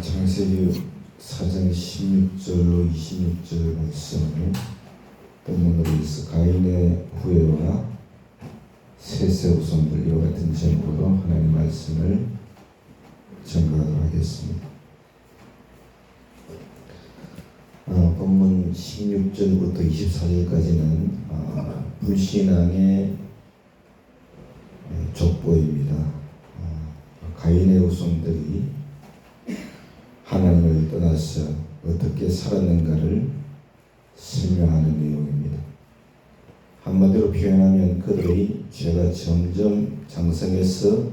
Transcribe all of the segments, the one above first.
창세기 4장 16절로 26절 말씀을 본문으로 해서 가인의 후회와 셋의 후손들 이와 같은 제목으로 하나님 말씀을 전가하도록 하겠습니다. 본문 16절부터 24절까지는 불신앙의 족보입니다. 가인의 후손들이 하나님을 떠나서 어떻게 살았는가를 설명하는 내용입니다. 한마디로 표현하면 그들의 죄가 점점 장성해서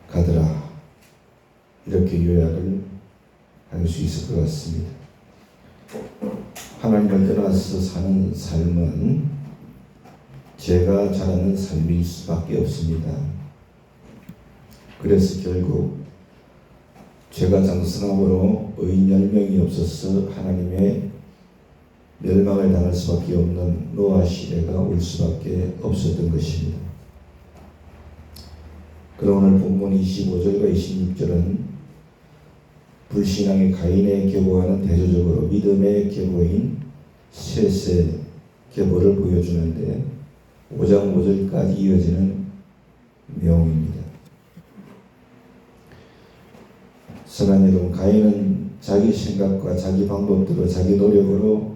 가더라, 이렇게 요약을 할 수 있을 것 같습니다. 하나님을 떠나서 사는 삶은 죄가 자라는 삶일 수밖에 없습니다. 그래서 결국 죄가 장성함으로 의인 10명이 없어서 하나님의 멸망을 당할 수밖에 없는 노아 시대가 올 수밖에 없었던 것입니다. 그럼 오늘 본문 25절과 26절은 불신앙의 가인의 계보와는 대조적으로 믿음의 계보인 셋의 계보를 보여주는데 5장 5절까지 이어지는 내용입니다. 사랑하는 여러분, 가인은 자기 생각과 자기 방법대로 자기 노력으로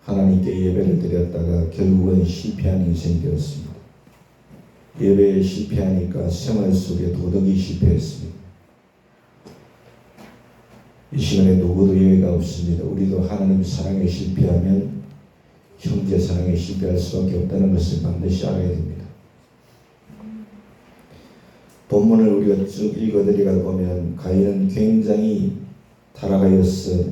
하나님께 예배를 드렸다가 결국은 실패한 인생이 되었습니다. 예배에 실패하니까 생활 속에 도덕이 실패했습니다. 이 시간에 누구도 예외가 없습니다. 우리도 하나님 사랑에 실패하면 형제 사랑에 실패할 수밖에 없다는 것을 반드시 알아야 됩니다. 본문을 우리가 쭉 읽어드리다 보면 가인은 굉장히 타락하여서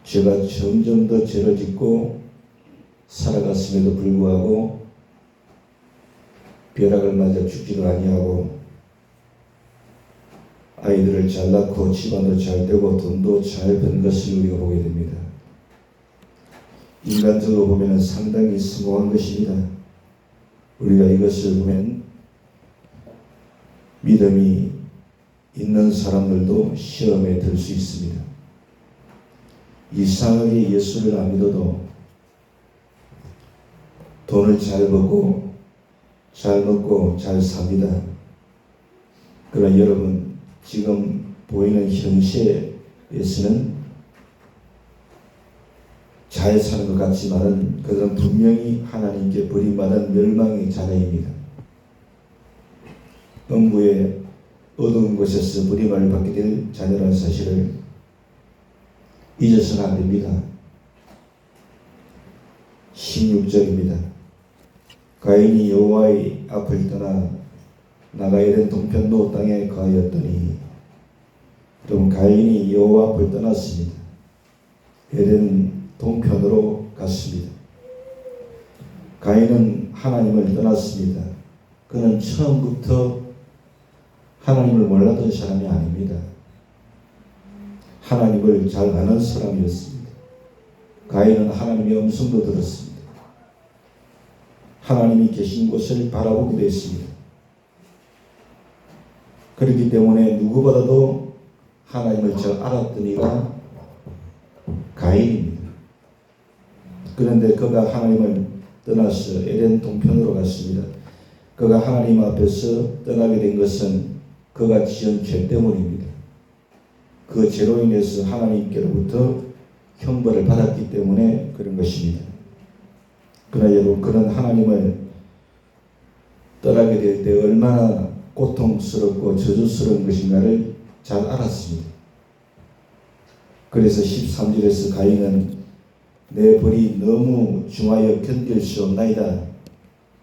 죄가 점점 더 죄를 짓고 살아갔음에도 불구하고 벼락을 맞아 죽지도 아니하고 아이들을 잘 낳고 집안도 잘 되고 돈도 잘 번 것을 우리가 보게 됩니다. 인간적으로 보면 상당히 성공한 것입니다. 우리가 이것을 보면 믿음이 있는 사람들도 시험에 들 수 있습니다. 이상하게 예수를 안 믿어도 돈을 잘 벌고 잘 먹고 잘 삽니다. 그러나 여러분, 지금 보이는 현실에서는 잘 사는 것 같지만은 그들은 분명히 하나님께 버림받은 멸망의 자녀입니다. 음부의 어두운 곳에서 버림을 받게 될 자녀라는 사실을 잊어서는 안 됩니다. 16절입니다. 가인이 여호와의 앞을 떠나 나가 에덴 동편 노 땅에 거하였더니, 그럼 가인이 여호와 앞을 떠났습니다. 에덴 동편으로 갔습니다. 가인은 하나님을 떠났습니다. 그는 처음부터 하나님을 몰랐던 사람이 아닙니다. 하나님을 잘 아는 사람이었습니다. 가인은 하나님의 음성도 들었습니다. 하나님이 계신 곳을 바라보기도 했습니다. 그렇기 때문에 누구보다도 하나님을 잘 알았던 이가 가인입니다. 그런데 그가 하나님을 떠나서 에덴 동편으로 갔습니다. 그가 하나님 앞에서 떠나게 된 것은 그가 지은 죄 때문입니다. 그 죄로 인해서 하나님께로부터 형벌을 받았기 때문에 그런 것입니다. 그러나 여러분, 그는 하나님을 떠나게 될 때 얼마나 고통스럽고 저주스러운 것인가를 잘 알았습니다. 그래서 13절에서 가인은 내 벌이 너무 중하여 견딜 수 없나이다,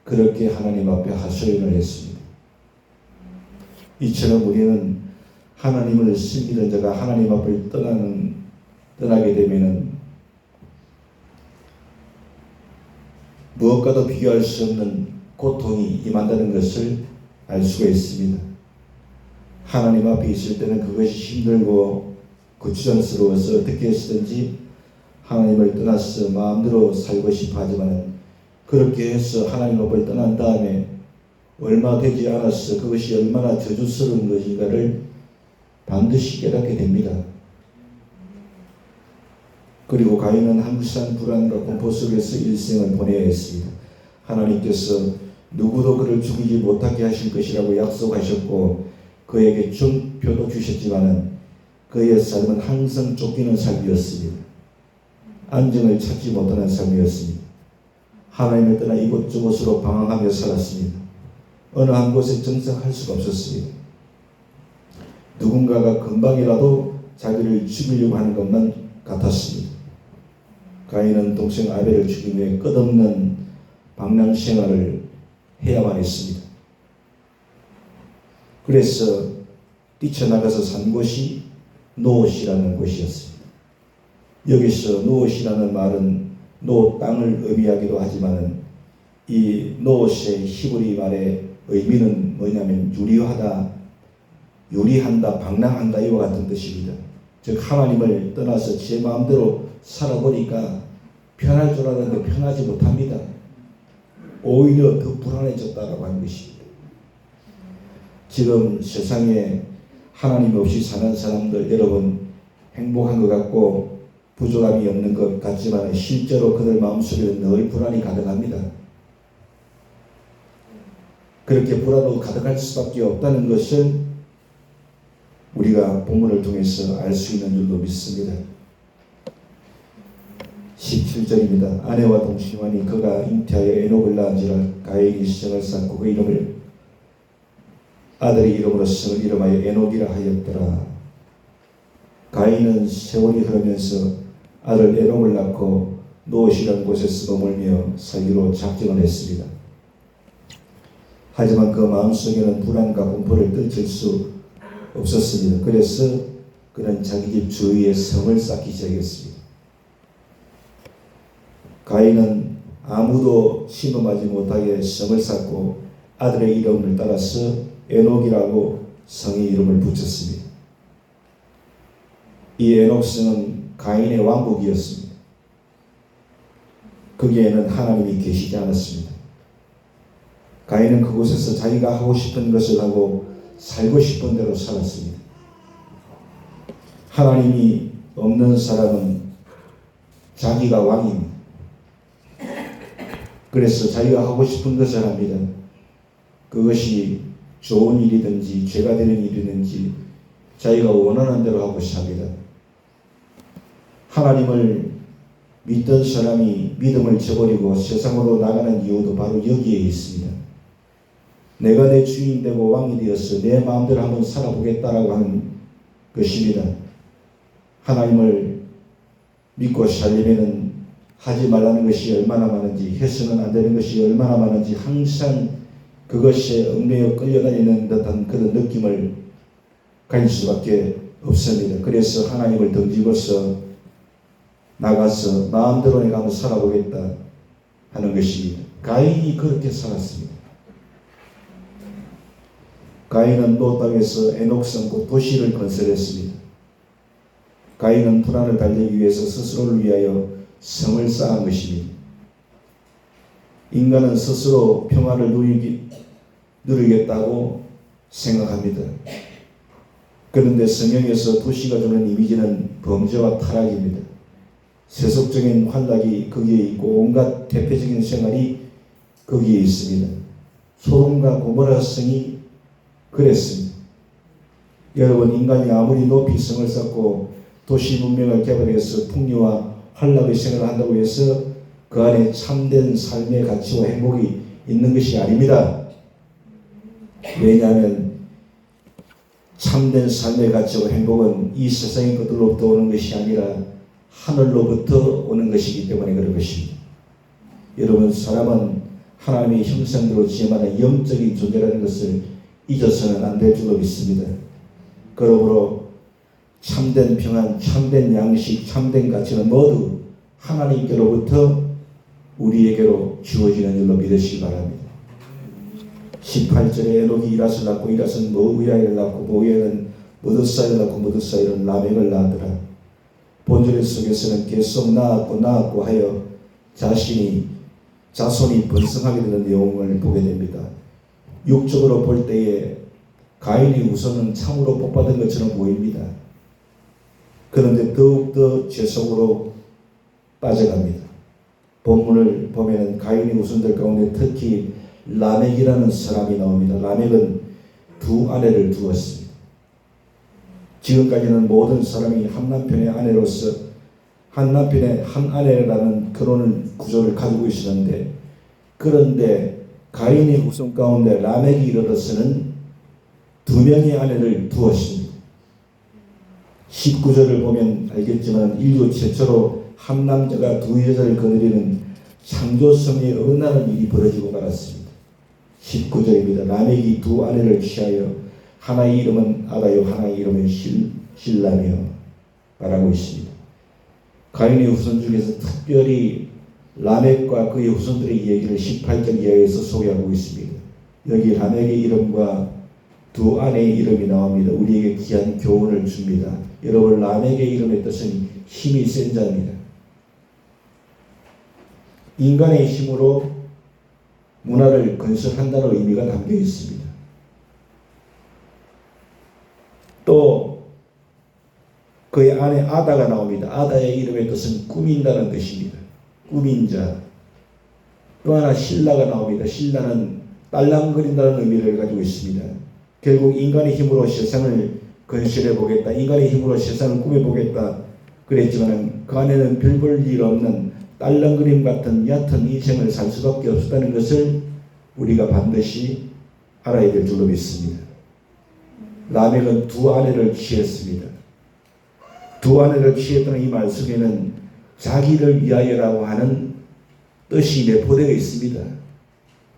그렇게 하나님 앞에 하소연을 했습니다. 이처럼 우리는 하나님을 섬기던 자가 하나님 앞을 떠나게 되면은 무엇과도 비교할 수 없는 고통이 임한다는 것을 알 수가 있습니다. 하나님 앞에 있을 때는 그것이 힘들고 거추장스러워서 어떻게 해서든지 하나님을 떠나서 마음대로 살고 싶어 하지만, 그렇게 해서 하나님 앞을 떠난 다음에 얼마 되지 않았어 그것이 얼마나 저주스러운 것인가를 반드시 깨닫게 됩니다. 그리고 가인은 항상 불안과 공포 속에서 일생을 보내야 했습니다. 하나님께서 누구도 그를 죽이지 못하게 하실 것이라고 약속하셨고 그에게 증표도 주셨지만은 그의 삶은 항상 쫓기는 삶이었습니다. 안정을 찾지 못하는 삶이었습니다. 하나님을 떠나 이곳저곳으로 방황하며 살았습니다. 어느 한 곳에 정착할 수가 없었습니다. 누군가가 금방이라도 자기를 죽이려고 하는 것만 같았습니다. 가인은 동생 아벨을 죽이기 위해 끝없는 방랑 생활을 해야만 했습니다. 그래서 뛰쳐나가서 산 곳이 노옷이라는 곳이었습니다. 여기서 노옷이라는 말은 노 땅을 의미하기도 하지만 이 노옷의 히브리 말의 의미는 뭐냐면 유리한다, 방랑한다 이와 같은 뜻입니다. 즉 하나님을 떠나서 제 마음대로 살아보니까 편할 줄 알았는데 편하지 못합니다. 오히려 더 불안해졌다라고 하는 것입니다. 지금 세상에 하나님 없이 사는 사람들 여러분 행복한 것 같고 부조함이 없는 것 같지만 실제로 그들 마음속에는 늘 불안이 가득합니다. 그렇게 불안으로 가득할 수밖에 없다는 것을 우리가 본문을 통해서 알 수 있는 줄로 믿습니다. 17절입니다. 아내와 동침하니 그가 잉태하여 에녹을 낳은지라 가인이 시정을 쌓고 그 이름을 아들의 이름으로 성을 이름하여 에녹이라 하였더라. 가인은 세월이 흐르면서 아들 에녹을 낳고 노옷이라는 곳에서 머물며 살기로 작정을 했습니다. 하지만 그 마음속에는 불안과 공포를 떨칠 수 없었습니다. 그래서 그는 자기 집 주위에 성을 쌓기 시작했습니다. 가인은 아무도 침범하지 못하게 성을 쌓고 아들의 이름을 따라서 에녹이라고 성의 이름을 붙였습니다. 이 에녹성은 가인의 왕국이었습니다. 거기에는 하나님이 계시지 않았습니다. 가인은 그곳에서 자기가 하고 싶은 것을 하고 살고 싶은 대로 살았습니다. 하나님이 없는 사람은 자기가 왕입니다. 그래서 자기가 하고 싶은 것을 합니다. 그것이 좋은 일이든지 죄가 되는 일이든지 자기가 원하는 대로 하고 삽니다. 하나님을 믿던 사람이 믿음을 저버리고 세상으로 나가는 이유도 바로 여기에 있습니다. 내가 내 주인 되고 왕이 되어서 내 마음대로 한번 살아보겠다라고 하는 것입니다. 하나님을 믿고 살려면 하지 말라는 것이 얼마나 많은지, 해서는 안 되는 것이 얼마나 많은지 항상 그것에 얽매여 끌려다니는 듯한 그런 느낌을 가질 수밖에 없습니다. 그래서 하나님을 던지고서 나가서 마음대로 내가 한번 살아보겠다 하는 것입니다. 가인이 그렇게 살았습니다. 가인은 노 땅에서 에녹성 곧 도시를 건설했습니다. 가인은 불안을 달래기 위해서 스스로를 위하여 성을 쌓은 것입니다. 인간은 스스로 평화를 누리겠다고 생각합니다. 그런데 성경에서 도시가 주는 이미지는 범죄와 타락입니다. 세속적인 환락이 거기에 있고 온갖 대표적인 생활이 거기에 있습니다. 소돔과 고모라 성이 그랬습니다. 여러분, 인간이 아무리 높이 성을 쌓고 도시 문명을 개발해서 풍요와 환락의 생활을 한다고 해서 그 안에 참된 삶의 가치와 행복이 있는 것이 아닙니다. 왜냐하면 참된 삶의 가치와 행복은 이 세상의 것들로부터 오는 것이 아니라 하늘로부터 오는 것이기 때문에 그런 것입니다. 여러분, 사람은 하나님의 형상대로 지음하는 영적인 존재라는 것을 잊어서는 안 될 줄로 믿습니다. 그러므로 참된 평안, 참된 양식, 참된 가치는 모두 하나님께로부터 우리에게로 주어지는 줄로 믿으시기 바랍니다. 18절에 에녹이 이랏을 낳고 이랏은 모우야를 낳고 모우야는 무드사를 낳고 무드사일은 라멕을 낳았더라. 본절 속에서는 계속 낳았고 하여 자손이 번성하게 되는 내용을 보게 됩니다. 육적으로 볼 때에 가인이 우선은 참으로 복받은 것처럼 보입니다. 그런데 더욱더 죄 속으로 빠져갑니다. 본문을 보면 가인의 후손들 가운데 특히 라멕이라는 사람이 나옵니다. 라멕은 두 아내를 두었습니다. 지금까지는 모든 사람이 한 남편의 아내로서 한 남편의 한 아내라는 그런 구조를 가지고 있었는데, 그런데 가인의 후손 가운데 라멕이 이르러서는 두 명의 아내를 두었습니다. 19절을 보면 알겠지만 인류 최초로 한 남자가 두 여자를 거느리는 창조성에 어긋나는 일이 벌어지고 말았습니다. 19절입니다. 라멕이 두 아내를 취하여 하나의 이름은 아다요 하나의 이름은 실라며 말하고 있습니다. 가인의 후손 중에서 특별히 라멕과 그의 후손들의 이야기를 18절 이하에서 소개하고 있습니다. 여기 라멕의 이름과 두 아내의 이름이 나옵니다. 우리에게 귀한 교훈을 줍니다. 여러분, 라멕의 이름의 뜻은 힘이 센 자입니다. 인간의 힘으로 문화를 건설한다는 의미가 담겨 있습니다. 또 그의 아내 아다가 나옵니다. 아다의 이름의 뜻은 꾸민다는 뜻입니다. 꾸민 자. 또 하나 신라가 나옵니다. 신라는 딸랑거린다는 의미를 가지고 있습니다. 결국 인간의 힘으로 세상을 건설해 보겠다, 인간의 힘으로 세상을 꾸며 보겠다 그랬지만 그 안에는 별 볼 일 없는 딸랑거림 같은 얕은 인생을 살 수밖에 없었다는 것을 우리가 반드시 알아야 될 줄로 믿습니다. 라멕은 두 아내를 취했습니다. 두 아내를 취했다는 이 말 속에는 자기를 위하여라고 하는 뜻이 내포되어 있습니다.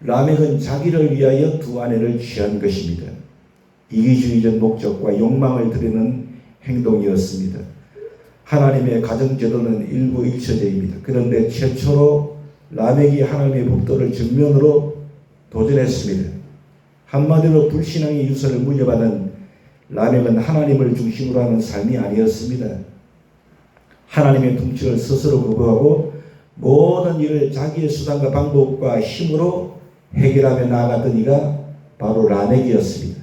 라멕은 자기를 위하여 두 아내를 취한 것입니다. 이기주의적 목적과 욕망을 드리는 행동이었습니다. 하나님의 가정제도는 일부 일처제입니다. 그런데 최초로 라멕이 하나님의 법도를 정면으로 도전했습니다. 한마디로 불신앙의 유서를 물려받은 라멕은 하나님을 중심으로 하는 삶이 아니었습니다. 하나님의 통치를 스스로 거부하고 모든 일을 자기의 수단과 방법과 힘으로 해결하며 나아갔던 이가 바로 라멕이었습니다.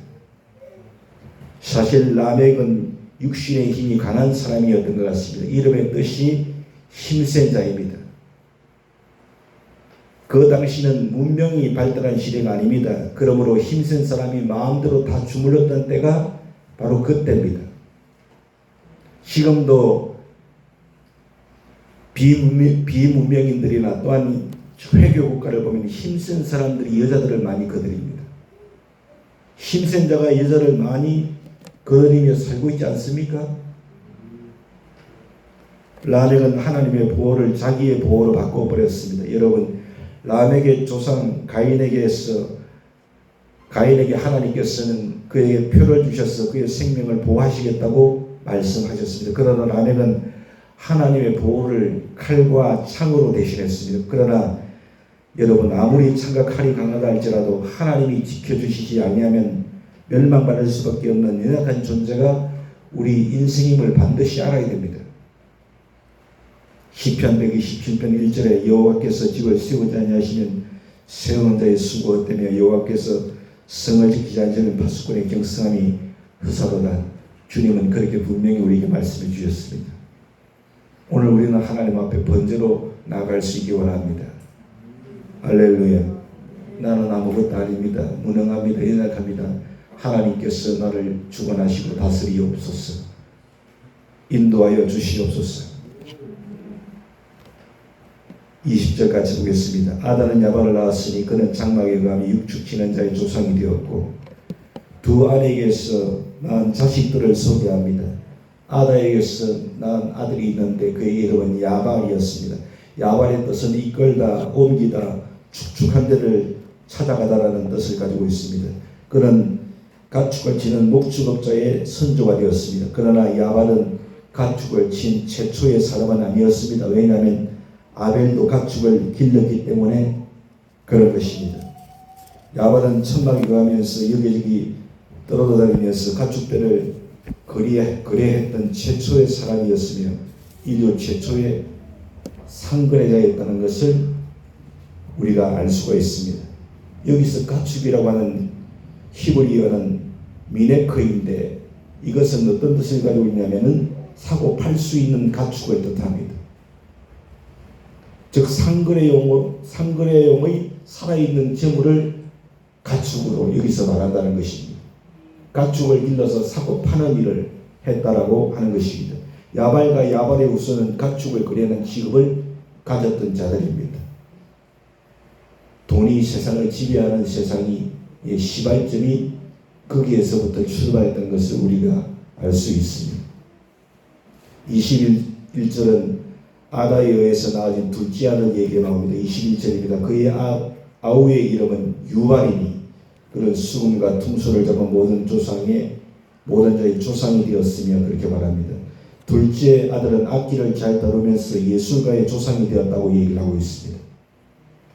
사실 라멕은 육신의 힘이 강한 사람이었던 것 같습니다. 이름의 뜻이 힘센 자입니다. 그 당시는 문명이 발달한 시대가 아닙니다. 그러므로 힘센 사람이 마음대로 다 주물렀던 때가 바로 그때입니다. 지금도 비문명인들이나 또한 회교 국가를 보면 힘센 사람들이 여자들을 많이 거느립니다. 힘센 자가 여자를 많이 거느리며 살고 있지 않습니까? 라멕은 하나님의 보호를 자기의 보호로 바꿔버렸습니다. 여러분, 라멕의 조상 가인에게 하나님께서는 그에게 표를 주셔서 그의 생명을 보호하시겠다고 말씀하셨습니다. 그러나 라멕은 하나님의 보호를 칼과 창으로 대신했습니다. 그러나 여러분, 아무리 창과 칼이 강하다 할지라도 하나님이 지켜주시지 아니하면 멸망받을 수밖에 없는 연약한 존재가 우리 인생임을 반드시 알아야 됩니다. 시편 127편 1절에 여호와께서 집을 세우지 아니하시면 세우는 자의 수고 헛되며 여호와께서 성을 지키지 않으시는 파수꾼의 경성함이 흑사로다. 주님은 그렇게 분명히 우리에게 말씀해 주셨습니다. 오늘 우리는 하나님 앞에 번제로 나아갈 수 있기 원합니다. 할렐루야. 나는 아무것도 아닙니다. 무능합니다. 연약합니다. 하나님께서 나를 주관하시고 다스리옵소서. 인도하여 주시옵소서. 20절 같이 보겠습니다. 아다는 야발을 낳았으니 그는 장막에 감히 육축치는 자의 조상이 되었고 두 아내에게서 낳은 자식들을 소개합니다. 아다에게서 낳은 아들이 있는데 그의 이름은 야발이었습니다. 야발의 뜻은 이끌다, 옮기다, 축축한 데를 찾아가다라는 뜻을 가지고 있습니다. 그는 가축을 치는 목축업자의 선조가 되었습니다. 그러나 야발은 가축을 친 최초의 사람은 아니었습니다. 왜냐하면 아벨도 가축을 길렀기 때문에 그런 것입니다. 야발은 천막에 거하면서 여기저기 떨어다니면서 가축들을 거래했던 최초의 사람이었으며 인류 최초의 상거래자였다는 것을 우리가 알 수가 있습니다. 여기서 가축이라고 하는 히브리어는 미네크인데 이것은 어떤 뜻을 가지고 있냐면은 사고 팔 수 있는 가축을 뜻합니다. 즉 상거래용의 살아있는 재물을 가축으로 여기서 말한다는 것입니다. 가축을 길러서 사고 파는 일을 했다라고 하는 것입니다. 야발과 야발의 후손은 가축을 거래하는 직업을 가졌던 자들입니다. 돈이 세상을 지배하는 세상이 시발점이 거기에서부터 출발했던 것을 우리가 알 수 있습니다. 21절은 아다에 의해서 낳아진 둘째 아들 얘기가 나옵니다. 21절입니다. 그의 아우의 이름은 유발이니 그는 수금과 퉁소를 잡은 모든 자의 조상이 되었으며 그렇게 말합니다. 둘째 아들은 악기를 잘 다루면서 예술가의 조상이 되었다고 얘기를 하고 있습니다.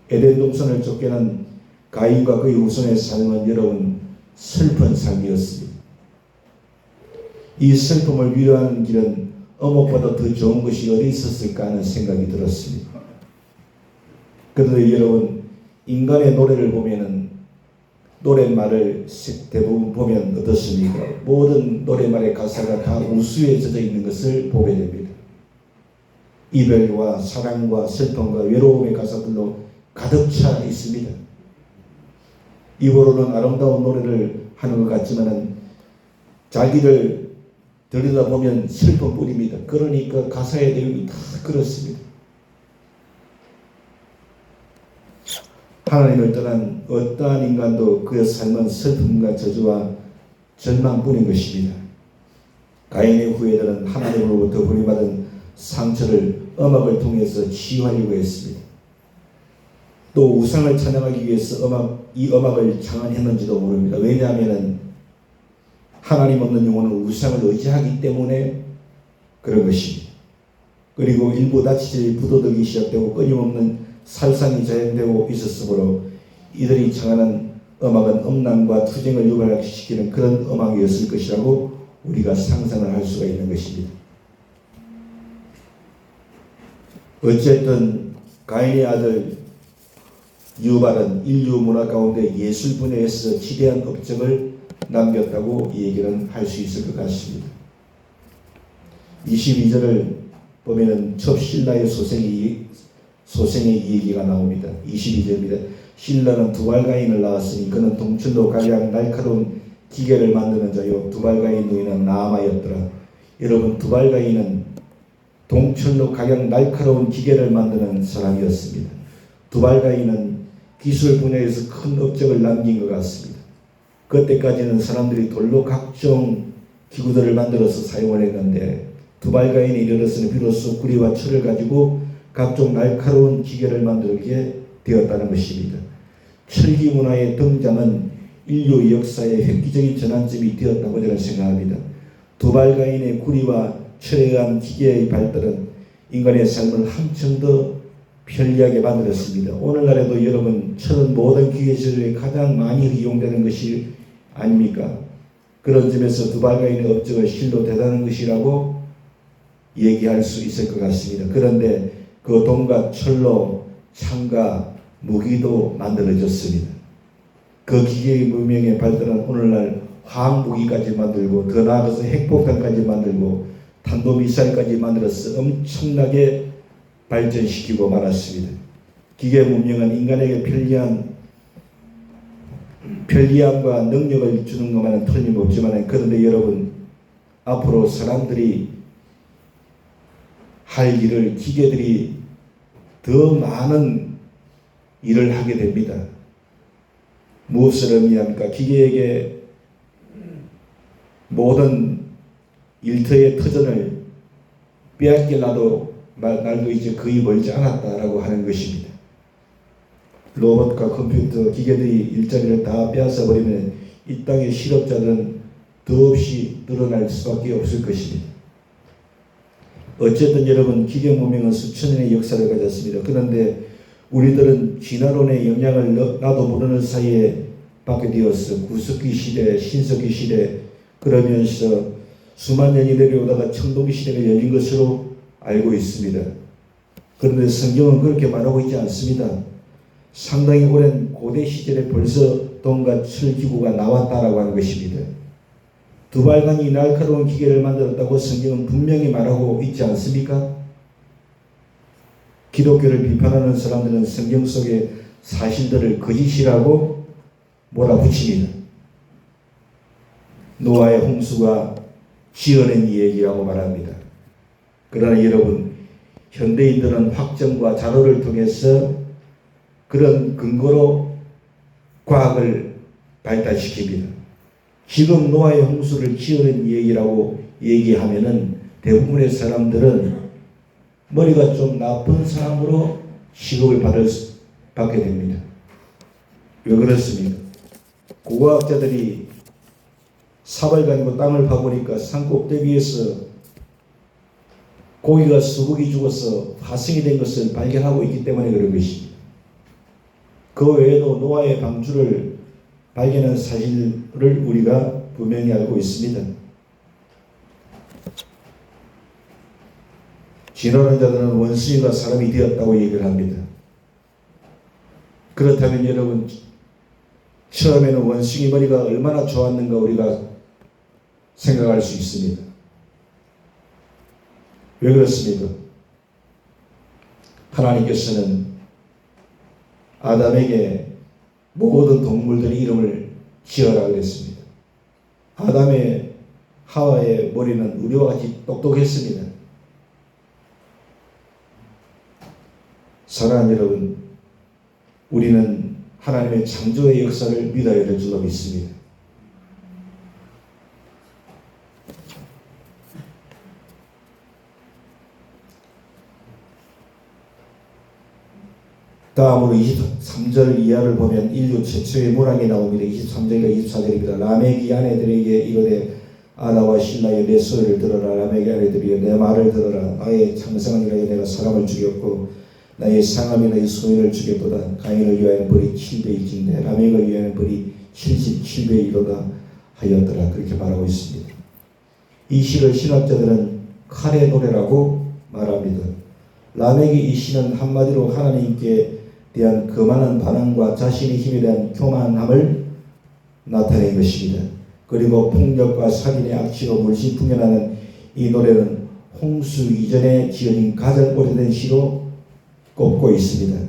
에덴 동산을 쫓겨난 가인과 그의 후손의 삶은 여러분 슬픈 삶이었습니다. 이 슬픔을 위로하는 길은 어목보다 더 좋은 것이 어디 있었을까 하는 생각이 들었습니다. 그런데 여러분 인간의 노래를 보면은 노랫말을 대부분 보면 어떻습니까? 모든 노랫말의 가사가 다 우수에 젖어 있는 것을 보게 됩니다. 이별과 사랑과 슬픔과 외로움의 가사들로 가득 차 있습니다. 입으로는 아름다운 노래를 하는 것 같지만은 자기를 들여다보면 슬픔뿐입니다. 그러니까 가사의 내용이 다 그렇습니다. 하나님을 떠난 어떠한 인간도 그의 삶은 슬픔과 저주와 절망뿐인 것입니다. 가인의 후예들은 하나님으로부터 보내받은 상처를 음악을 통해서 치유하려고 했습니다. 또 우상을 찬양하기 위해서 이 음악을 창안했는지도 모릅니다. 왜냐하면 하나님 없는 영혼은 우상을 의지하기 때문에 그런 것입니다. 그리고 일부 나치들이 부도덕이 시작되고 끊임없는 살상이 자행되고 있었으므로 이들이 창안한 음악은 음란과 투쟁을 유발시키는 그런 음악이었을 것이라고 우리가 상상을 할 수가 있는 것입니다. 어쨌든 가인의 아들 유발은 인류 문화 가운데 예술 분야에서 지대한 업적을 남겼다고 얘기는 할 수 있을 것 같습니다. 22절을 보면은 첫 신라의 소생의 얘기가 나옵니다. 22절입니다. 신라는 두발가인을 낳았으니 그는 동철로 가장 날카로운 기계를 만드는 자요 두발가인 누이는 나아마였더라. 여러분 두발가인은 동철로 가장 날카로운 기계를 만드는 사람이었습니다. 두발가인은 기술 분야에서 큰 업적을 남긴 것 같습니다. 그때까지는 사람들이 돌로 각종 기구들을 만들어서 사용을 했는데 두발가인이 이르러서는 비로소 구리와 철을 가지고 각종 날카로운 기계를 만들게 되었다는 것입니다. 철기 문화의 등장은 인류 역사의 획기적인 전환점이 되었다고 저는 생각합니다. 두발가인의 구리와 철에 의한 기계의 발달은 인간의 삶을 한층 더 편리하게 만들었습니다. 오늘날에도 여러분 철은 모든 기계시설에 가장 많이 이용되는 것이 아닙니까? 그런 점에서 두발가인의 업적은 실로 대단한 것이라고 얘기할 수 있을 것 같습니다. 그런데 그 돈과 철로 창과 무기도 만들어졌습니다. 그 기계의 문명의 발달은 오늘날 화학무기까지 만들고 더 나아가서 핵폭탄까지 만들고 탄도미사일까지 만들어서 엄청나게 발전시키고 말았습니다. 기계 문명은 인간에게 편리함과 능력을 주는 것만은 틀림없지만 그런데 여러분 앞으로 사람들이 할 일을 기계들이 더 많은 일을 하게 됩니다. 무엇을 의미합니까? 기계에게 모든 일터의 터전을 빼앗길 날도 이제 거의 멀지 않았다라고 하는 것입니다. 로봇과 컴퓨터, 기계들이 일자리를 다 빼앗아버리면 이 땅의 실업자들은 더없이 늘어날 수밖에 없을 것입니다. 어쨌든 여러분 기계 문명은 수천 년의 역사를 가졌습니다. 그런데 우리들은 진화론의 영향을 나도 모르는 사이에 받게 되었어. 구석기 시대, 신석기 시대 그러면서 수만 년이 내려오다가 청동기 시대가 열린 것으로 알고 있습니다. 그런데 성경은 그렇게 말하고 있지 않습니다. 상당히 오랜 고대 시절에 벌써 돈과 철 기구가 나왔다라고 하는 것입니다. 두발간이 날카로운 기계를 만들었다고 성경은 분명히 말하고 있지 않습니까? 기독교를 비판하는 사람들은 성경 속의 사실들을 거짓이라고 몰아붙입니다. 노아의 홍수가 지어낸 이야기라고 말합니다. 그러나 여러분, 현대인들은 확정과 자료를 통해서 그런 근거로 과학을 발달시킵니다. 지금 노아의 홍수를 지어낸 이야기라고 얘기하면은 대부분의 사람들은 머리가 좀 나쁜 사람으로 취급을 받게 됩니다. 왜 그렇습니까? 고고학자들이 삽을 가지고 땅을 파보니까 산 꼭대기에서 고기가 수북이 죽어서 화승이 된 것을 발견하고 있기 때문에 그런 것입니다. 그 외에도 노아의 방주를 발견한 사실을 우리가 분명히 알고 있습니다. 진화론 자들은 원숭이가 사람이 되었다고 얘기를 합니다. 그렇다면 여러분, 처음에는 원숭이 머리가 얼마나 좋았는가 우리가 생각할 수 있습니다. 왜 그렇습니까? 하나님께서는 아담에게 모든 동물들의 이름을 지어라 그랬습니다. 아담의 하와의 머리는 우리와 같이 똑똑했습니다. 사랑하는 여러분, 우리는 하나님의 창조의 역사를 믿어야 될 줄로 믿습니다. 다음으로 23절 이하를 보면 인류 최초의 문학이 나옵니다. 23절과 24절입니다. 라멕이 아내들에게 이르되 아나와 신라여 내 소리를 들어라. 라멕의 아내들이여 내 말을 들어라. 나의 창성한 이라여 내가 사람을 죽였고 나의 상함이 나의 소인을 죽였도다. 가인을 위하여는 벌이 7배이긴데 라멕을 위하여는 벌이 77배이로다 하였더라. 그렇게 말하고 있습니다. 이 시를 신학자들은 칼의 노래라고 말합니다. 라멕의 이 시는 한마디로 하나님께 대한 거만한 반항과 자신의 힘에 대한 교만함을 나타낸 것입니다. 그리고 폭력과 살인의 악취로 물씬 풍겨나는 이 노래는 홍수 이전에 지어진 가장 오래된 시로 꼽고 있습니다.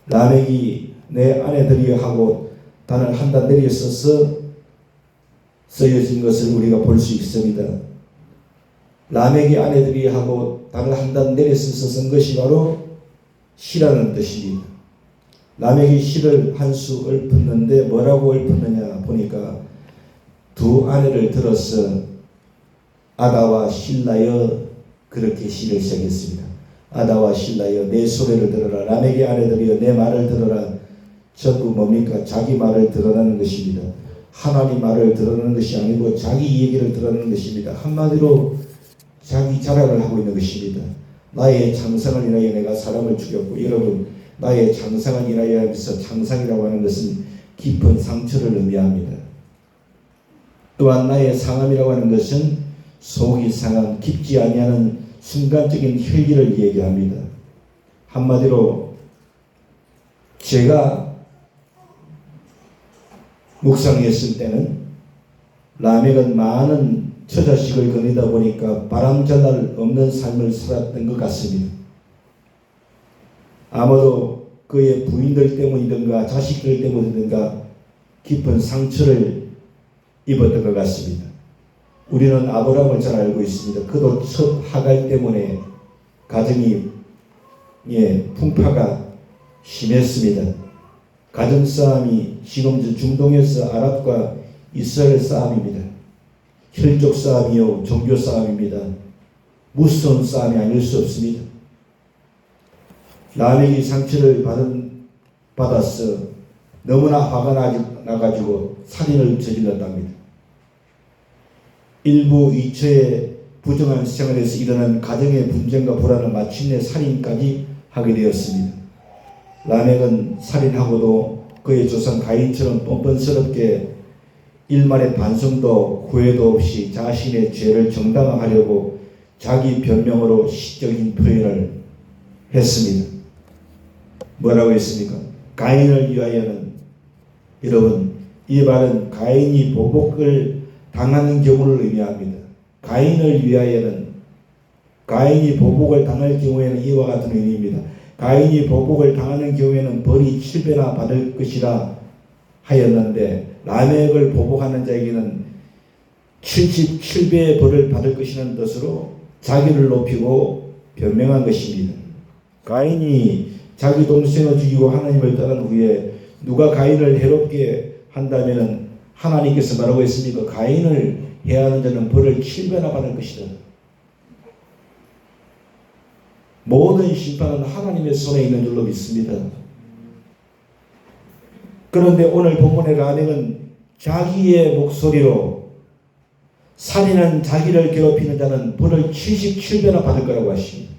라멕이 내 아내들이여 하고 단을 한 단 내려 써서 쓰여진 것을 우리가 볼 수 있습니다. 라멕이 아내들이 하고 단을 한 단 내려 써서 쓴 것이 바로 시라는 뜻입니다. 라멕이 시를 한 수 읊었는데 뭐라고 읊었느냐 보니까 두 아내를 들어서 아다와 실라여 그렇게 시를 시작했습니다. 아다와 실라여 내 소리를 들어라. 라멕의 아내들이여 내 말을 들어라. 전부 뭡니까? 자기 말을 드러내는 것입니다. 하나님 말을 드러내는 것이 아니고 자기 얘기를 드러내는 것입니다. 한마디로 자기 자랑을 하고 있는 것입니다. 나의 창상을 인하여 내가 사람을 죽였고, 여러분, 나의 창상을 인하여 하면서 창상이라고 하는 것은 깊은 상처를 의미합니다. 또한 나의 상함이라고 하는 것은 속이 상한 깊지 아니하는 순간적인 혈기를 얘기합니다. 한마디로 제가 묵상했을 때는 라멕은 많은 처자식을 거느리다 보니까 바람전날 없는 삶을 살았던 것 같습니다. 아마도 그의 부인들 때문이든가 자식들 때문이든가 깊은 상처를 입었던 것 같습니다. 우리는 아브라함을 잘 알고 있습니다. 그도 첫 하갈 때문에 가정이 풍파가 심했습니다. 가정 싸움이 지금 중동에서 아랍과 이스라엘 싸움입니다. 혈족 싸움이요 종교 싸움입니다. 무서운 싸움이 아닐 수 없습니다. 라멕이 상처를 받아서 너무나 화가 나가지고 살인을 저질렀답니다. 일부 이처의 부정한 생활에서 일어난 가정의 분쟁과 불안을 마침내 살인까지 하게 되었습니다. 라멕은 살인하고도 그의 조상 가인처럼 뻔뻔스럽게 일말의 반성도 후회도 없이 자신의 죄를 정당화하려고 자기 변명으로 시적인 표현을 했습니다. 뭐라고 했습니까? 가인을 위하여는, 여러분, 이 말은 가인이 보복을 당하는 경우를 의미합니다. 가인을 위하여는 가인이 보복을 당할 경우에는 이와 같은 의미입니다. 가인이 보복을 당하는 경우에는 벌이 7배나 받을 것이라 하였는데 라멕을 보복하는 자에게는 77배의 벌을 받을 것이라는 뜻으로 자기를 높이고 변명한 것입니다. 가인이 자기 동생을 죽이고 하나님을 떠난 후에 누가 가인을 해롭게 한다면 하나님께서 뭐라고 했습니까? 가인을 해하는 자는 벌을 7배나 받을 것이다. 모든 심판은 하나님의 손에 있는 줄로 믿습니다. 그런데 오늘 본문의 라멕은 자기의 목소리로 살인한 자기를 괴롭히는 자는 벌을 77배나 받을 거라고 하십니다.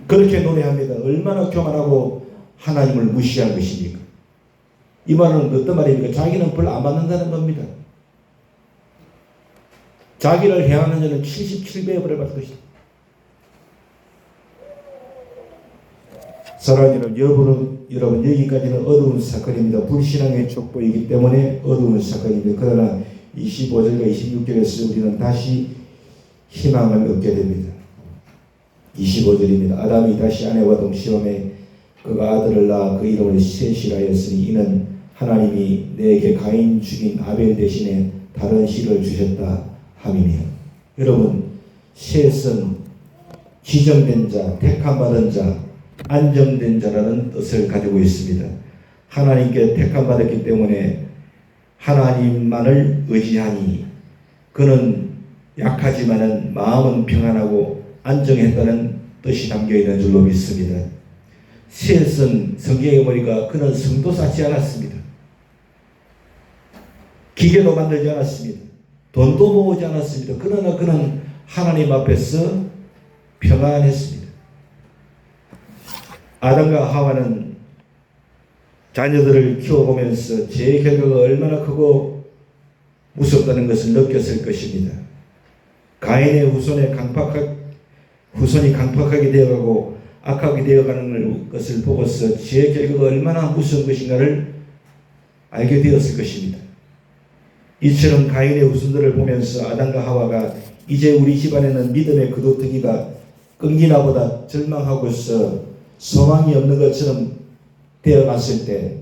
그렇게 노래합니다. 얼마나 교만하고 하나님을 무시한 것입니까? 이 말은 어떤 말입니까? 자기는 벌 안 받는다는 겁니다. 자기를 해하는 자는 77배의 벌을 받을 것이다. 사랑하는 여러분 여기까지는 어두운 사건입니다. 불신앙의 촉보이기 때문에 어두운 사건입니다. 그러나 25절과 26절에서 우리는 다시 희망을 얻게 됩니다. 25절입니다. 아담이 다시 아내와 동시험에 그가 아들을 낳아 그 이름을 셋이라 하였으니 이는 하나님이 내게 가인 죽인 아벨 대신에 다른 씨를 주셨다 함이며. 여러분, 셋은 지정된 자, 택함받은 자, 안정된 자라는 뜻을 가지고 있습니다. 하나님께 택함받았기 때문에 하나님만을 의지하니 그는 약하지만은 마음은 평안하고 안정했다는 뜻이 담겨있는 줄로 믿습니다. 셋은 성경에 보니까 그는 성도 쌓지 않았습니다. 기계도 만들지 않았습니다. 돈도 모으지 않았습니다. 그러나 그는 하나님 앞에서 평안했습니다. 아담과 하와는 자녀들을 키워보면서 죄의 결과가 얼마나 크고 무섭다는 것을 느꼈을 것입니다. 가인의 후손이 강팍하게 되어가고 악하게 되어가는 것을 보고서 죄의 결과가 얼마나 무서운 것인가를 알게 되었을 것입니다. 이처럼 가인의 후손들을 보면서 아담과 하와가 이제 우리 집안에는 믿음의 그도트기가 끊기나 보다 절망하고서 소망이 없는 것처럼 되어갔을 때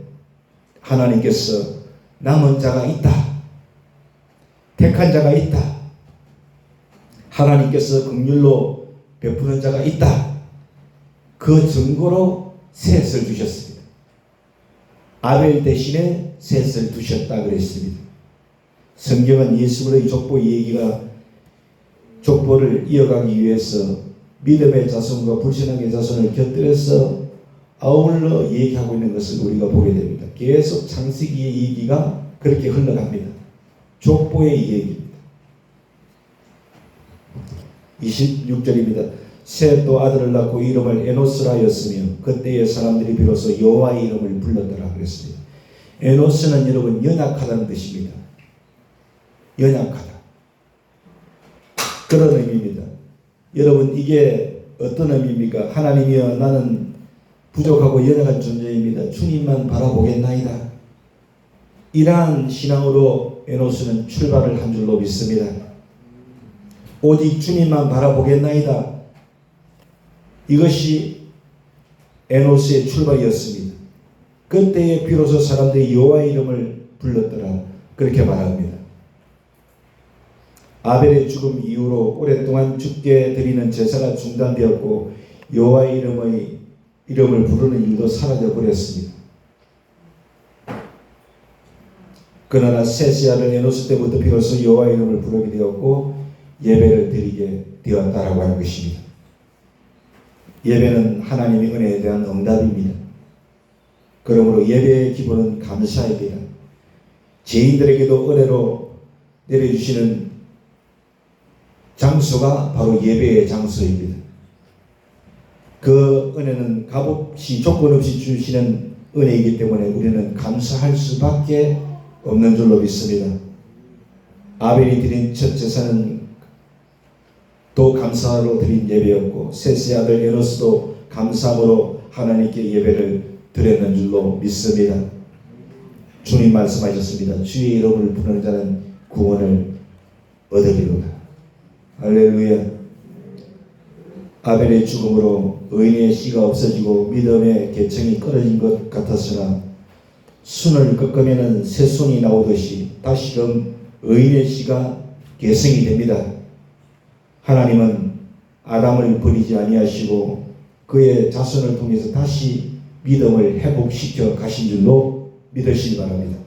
하나님께서 남은 자가 있다. 택한 자가 있다. 하나님께서 긍휼로 베푸는 자가 있다. 그 증거로 셋을 주셨습니다. 아벨 대신에 셋을 두셨다 그랬습니다. 성경은 예수의 족보의 족보를 이어가기 위해서 믿음의 자손과 불신앙의 자손을 곁들여서 아울러 얘기하고 있는 것을 우리가 보게 됩니다. 계속 창세기의 얘기가 그렇게 흘러갑니다. 족보의 얘기입니다. 26절입니다. 셋도 아들을 낳고 이름을 에노스라 하였으며 그때의 사람들이 비로소 여호와의 이름을 불렀더라 그랬습니다. 에노스는 여러분 연약하다는 뜻입니다. 연약하다. 그런 의미입니다. 여러분 이게 어떤 의미입니까? 하나님이여 나는 부족하고 연약한 존재입니다. 주님만 바라보겠나이다. 이러한 신앙으로 에노스는 출발을 한 줄로 믿습니다. 오직 주님만 바라보겠나이다. 이것이 에노스의 출발이었습니다. 그때에 비로소 사람들이 여호와의 이름을 불렀더라. 그렇게 말합니다. 아벨의 죽음 이후로 오랫동안 죽게 드리는 제사가 중단되었고 여호와의 이름을 부르는 일도 사라져 버렸습니다. 그러나 셋의 아들 에노스 때부터 비로소 여호와의 이름을 부르게 되었고 예배를 드리게 되었다라고 하는 것입니다. 예배는 하나님의 은혜에 대한 응답입니다. 그러므로 예배의 기본은 감사입니다. 죄인들에게도 은혜로 내려주시는 장소가 바로 예배의 장소입니다. 그 은혜는 값없이 조건 없이 주시는 은혜이기 때문에 우리는 감사할 수밖에 없는 줄로 믿습니다. 아벨이 드린 첫 제사는 또 감사로 드린 예배였고 셋의 아들 에노스도 감사함으로 하나님께 예배를 드렸는 줄로 믿습니다. 주님 말씀하셨습니다. 주의 이름을 부르는 자는 구원을 얻으리로다. 할렐루야. 아벨의 죽음으로 의인의 씨가 없어지고 믿음의 계층이 끊어진 것 같았으나 순을 꺾으면 새 순이 나오듯이 다시금 의인의 씨가 계승이 됩니다. 하나님은 아담을 버리지 아니하시고 그의 자손을 통해서 다시 믿음을 회복시켜 가신 줄로 믿으시기 바랍니다.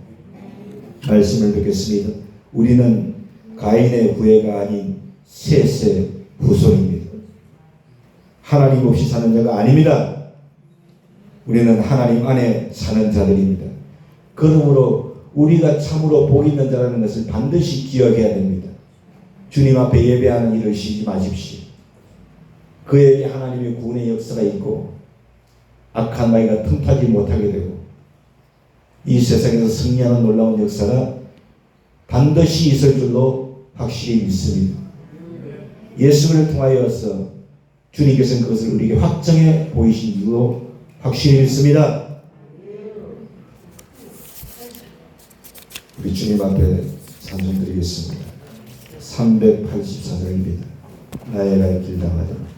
말씀을 듣겠습니다. 우리는 가인의 후예가 아닌 셋의 후손입니다. 하나님 없이 사는 자가 아닙니다. 우리는 하나님 안에 사는 자들입니다. 그러므로 우리가 참으로 복 있는 자라는 것을 반드시 기억해야 됩니다. 주님 앞에 예배하는 일을 쉬지 마십시오. 그에게 하나님의 구원의 역사가 있고 악한 마귀가 틈타지 못하게 되고 이 세상에서 승리하는 놀라운 역사가 반드시 있을 줄로 확실히 믿습니다. 예수를 통하여서 주님께서는 그것을 우리에게 확정해 보이신 줄로 확실히 믿습니다. 우리 주님 앞에 찬송드리겠습니다. 384절입니다. 나의 갈 길 당하다.